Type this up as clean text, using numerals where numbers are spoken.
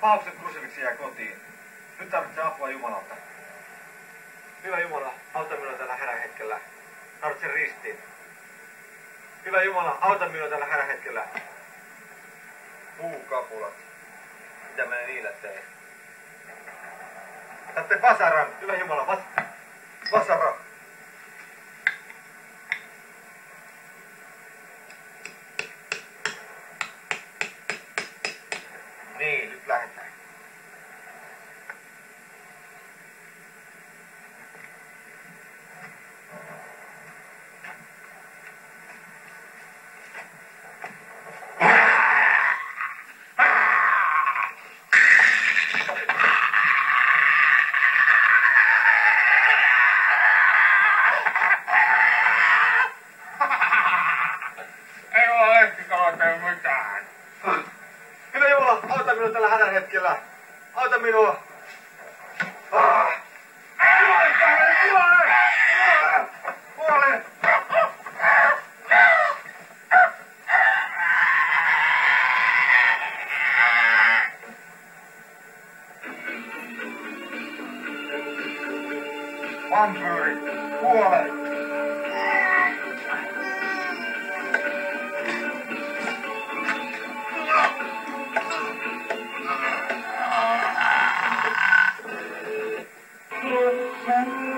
Pahuksen krusifiksi jää kotiin. Nyt tarvitsee apua Jumalalta. Hyvä Jumala, auta minua tällä hädän hetkellä. Tarvitsen ristiin. Hyvä Jumala, auta minua tällä hädän hetkellä. Puukapulat. Mitä mä niillä teen? Tarvitsen vasaran. Hyvä Jumala, vasara. Niin, nyt lähdetään. Ei oo lehtikala tee mitään. Hyvä Jumala, auta minua tällä hädän hetkellä. Auta minua. Kuole! Vampyyri, kuole! Thank you.